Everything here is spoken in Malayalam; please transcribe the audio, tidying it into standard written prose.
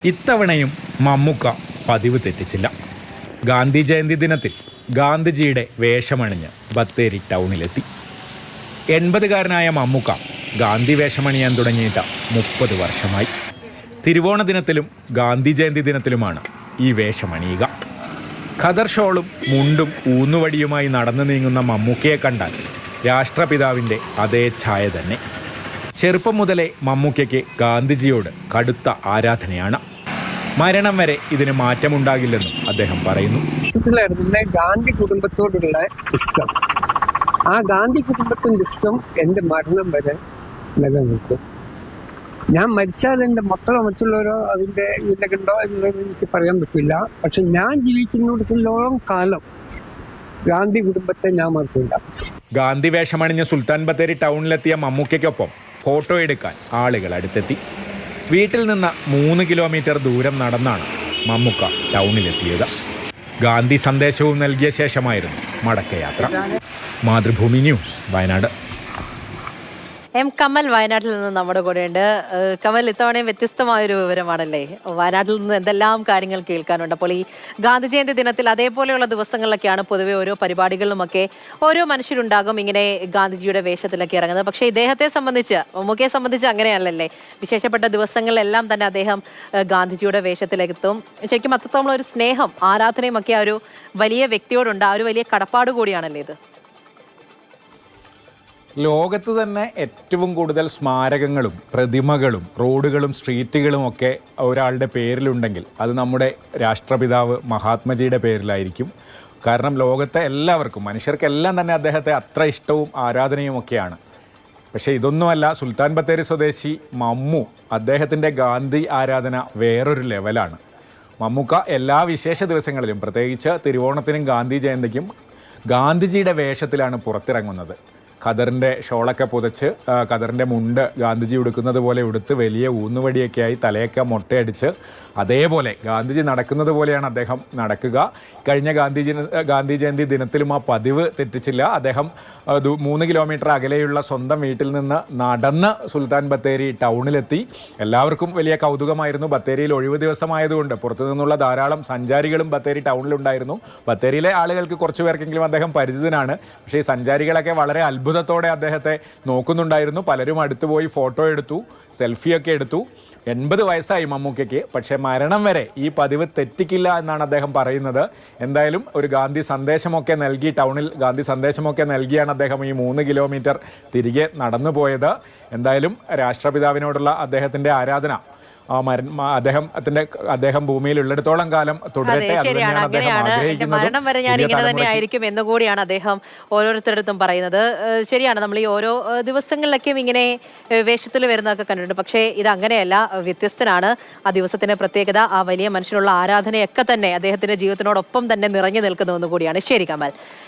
ഇത്തവണയും മമ്മൂക്ക പതിവ് തെറ്റിച്ചില്ല. ഗാന്ധി ജയന്തി ദിനത്തിൽ ഗാന്ധിജിയുടെ വേഷമണിഞ്ഞ് ബത്തേരി ടൗണിലെത്തി. 80കാരനായ മമ്മൂക്ക ഗാന്ധി വേഷമണിയാൻ തുടങ്ങിയിട്ട് 30 വർഷമായി. തിരുവോണ ദിനത്തിലും ഗാന്ധി ജയന്തി ദിനത്തിലുമാണ് ഈ വേഷമണിയുക. ഖദർ ഷോളും മുണ്ടും ഊന്നുവടിയുമായി നടന്നു നീങ്ങുന്ന മമ്മൂക്കയെ കണ്ടാൽ രാഷ്ട്രപിതാവിൻ്റെ അതേ ഛായ തന്നെ. ചെറുപ്പം മുതലേ മമ്മൂക്കയ്ക്ക് ഗാന്ധിജിയോട് കടുത്ത ആരാധനയാണ്. മരണം വരെ ഇതിന് മാറ്റമുണ്ടാകില്ലെന്നും അദ്ദേഹം പറയുന്നു. ഗാന്ധി കുടുംബത്തോടുള്ള ഇഷ്ടം, ആ ഗാന്ധി കുടുംബത്തിന്റെ ഇഷ്ടം എൻ്റെ മരണം വരെ നിലനിൽക്കും. ഞാൻ മരിച്ചാൽ എൻ്റെ മക്കളോ മറ്റുള്ളവരോ അതിൻ്റെ ഇതിലൊക്കെയുണ്ടോ എന്നുള്ളത് എനിക്ക് പറയാൻ പറ്റില്ല. പക്ഷെ ഞാൻ ജീവിക്കുന്നിടത്തോളം കാലം ഗാന്ധി കുടുംബത്തെ ഞാൻ മറക്കില്ല. ഗാന്ധി വേഷമണിഞ്ഞ് സുൽത്താൻ ബത്തേരി ടൗണിലെത്തിയ മമ്മൂക്കയ്ക്കൊപ്പം ഫോട്ടോ എടുക്കാൻ ആളുകൾ അടുത്തെത്തി. വീട്ടിൽ നിന്ന് 3 കിലോമീറ്റർ ദൂരം നടന്നാണ് മമ്മൂക്ക ടൗണിലെത്തിയത്. ഗാന്ധി സന്ദേശവും നൽകിയ ശേഷമായിരുന്നു മടക്കയാത്ര. മാതൃഭൂമി ന്യൂസ്, വയനാട്. എം കമൽ വയനാട്ടിൽ നിന്ന് നമ്മുടെ കൂടെയുണ്ട്. കമൽ, ഇത്തവണയും വ്യത്യസ്തമായൊരു വിവരമാണല്ലേ? വയനാട്ടിൽ നിന്ന് എന്തെല്ലാം കാര്യങ്ങൾ കേൾക്കാനുണ്ട്. അപ്പോൾ ഈ ഗാന്ധി ജയന്തി ദിനത്തിൽ അതേപോലെയുള്ള ദിവസങ്ങളിലൊക്കെയാണ് പൊതുവെ ഓരോ പരിപാടികളിലുമൊക്കെ ഓരോ മനുഷ്യരുണ്ടാകും ഇങ്ങനെ ഗാന്ധിജിയുടെ വേഷത്തിലൊക്കെ ഇറങ്ങുന്നത്. പക്ഷേ ഇദ്ദേഹത്തെ സംബന്ധിച്ച്, മമ്മൂക്കയെ സംബന്ധിച്ച് അങ്ങനെയല്ലല്ലേ? വിശേഷപ്പെട്ട ദിവസങ്ങളിലെല്ലാം തന്നെ അദ്ദേഹം ഗാന്ധിജിയുടെ വേഷത്തിലെത്തും. ശരിക്കും അത്രത്തോളം ഒരു സ്നേഹം, ആരാധനയും ഒക്കെ ആ ഒരു വലിയ വ്യക്തിയോടുണ്ട്. ആ ഒരു വലിയ കടപ്പാട് കൂടിയാണല്ലേ ഇത്? ലോകത്ത് തന്നെ ഏറ്റവും കൂടുതൽ സ്മാരകങ്ങളും പ്രതിമകളും റോഡുകളും സ്ട്രീറ്റുകളും ഒക്കെ ഒരാളുടെ പേരിലുണ്ടെങ്കിൽ അത് നമ്മുടെ രാഷ്ട്രപിതാവ് മഹാത്മജിയുടെ പേരിലായിരിക്കും. കാരണം ലോകത്തെ എല്ലാവർക്കും, മനുഷ്യർക്കെല്ലാം തന്നെ അദ്ദേഹത്തെ അത്ര ഇഷ്ടവും ആരാധനയും ഒക്കെയാണ്. പക്ഷേ ഇതൊന്നുമല്ല, സുൽത്താൻ ബത്തേരി സ്വദേശി മമ്മു, അദ്ദേഹത്തിൻ്റെ ഗാന്ധി ആരാധന വേറൊരു ലെവലാണ്. മമ്മൂക്ക എല്ലാ വിശേഷ ദിവസങ്ങളിലും, പ്രത്യേകിച്ച് തിരുവോണത്തിനും ഗാന്ധി ജയന്തിക്കും ഗാന്ധിജിയുടെ വേഷത്തിലാണ് പുറത്തിറങ്ങുന്നത്. ഖദറിൻ്റെ ഷോളൊക്കെ പുതച്ച്, ഖദറിൻ്റെ മുണ്ട് ഗാന്ധിജി ഉടുക്കുന്നത് പോലെ ഉടുത്ത്, വലിയ ഊന്നുവടിയൊക്കെ ആയി, തലയൊക്കെ മൊട്ടയടിച്ച്, അതേപോലെ ഗാന്ധിജി നടക്കുന്നത് പോലെയാണ് അദ്ദേഹം നടക്കുക. കഴിഞ്ഞ ഗാന്ധി ജയന്തി ദിനത്തിലും ആ പതിവ് തെറ്റിച്ചില്ല. അദ്ദേഹം 3 കിലോമീറ്റർ അകലെയുള്ള സ്വന്തം വീട്ടിൽ നിന്ന് നടന്ന് സുൽത്താൻ ബത്തേരി ടൗണിലെത്തി. എല്ലാവർക്കും വലിയ കൗതുകമായിരുന്നു. ബത്തേരിയിൽ ഒഴിവ് ദിവസമായതുകൊണ്ട് പുറത്തു നിന്നുള്ള ധാരാളം സഞ്ചാരികളും ബത്തേരി ടൗണിലുണ്ടായിരുന്നു. ബത്തേരിയിലെ ആളുകൾക്ക് കുറച്ചു പേർക്കെങ്കിലും അദ്ദേഹം പരിചിതനാണ്. പക്ഷേ ഈ സഞ്ചാരികളൊക്കെ വളരെ അത്ഭുതത്തോടെ അദ്ദേഹത്തെ നോക്കുന്നുണ്ടായിരുന്നു. പലരും അടുത്തുപോയി ഫോട്ടോ എടുത്തു, സെൽഫിയൊക്കെ എടുത്തു. 80 വയസ്സായി മമ്മൂക്കയ്ക്ക്. പക്ഷേ മരണം വരെ ഈ പതിവ് തെറ്റിക്കില്ല എന്നാണ് അദ്ദേഹം പറയുന്നത്. എന്തായാലും ഒരു ഗാന്ധി സന്ദേശമൊക്കെ നൽകി, ടൗണിൽ ഗാന്ധി സന്ദേശമൊക്കെ നൽകിയാണ് അദ്ദേഹം ഈ 3 കിലോമീറ്റർ തിരികെ നടന്നു പോയത്. എന്തായാലും രാഷ്ട്രപിതാവിനോടുള്ള അദ്ദേഹത്തിൻ്റെ ആരാധന അദ്ദേഹം ഭൂമിയിൽ ഉള്ളിടത്തോളം കാലം തുടരട്ടെ. മരണം വരെ ഞാൻ ഇങ്ങനെ തന്നെ ആയിരിക്കും എന്നുകൂടിയാണ് അദ്ദേഹം ഓരോരുത്തരടുത്തും പറയുന്നത്. ശരിയാണ്, നമ്മൾ ഈ ഓരോ ദിവസങ്ങളിലൊക്കെയും ഇങ്ങനെ വേഷത്തിൽ വരുന്നതൊക്കെ കണ്ടിട്ടുണ്ട്. പക്ഷേ ഇത് അങ്ങനെയല്ല, വ്യത്യസ്തനാണ്. ആ ദിവസത്തിന്റെ പ്രത്യേകത, ആ വലിയ മനുഷ്യനുള്ള ആരാധനയൊക്കെ തന്നെ അദ്ദേഹത്തിന്റെ ജീവിതത്തിനോടൊപ്പം തന്നെ നിറഞ്ഞു നിൽക്കുന്നുവെന്ന് കൂടിയാണ്. ശരി കമൽ.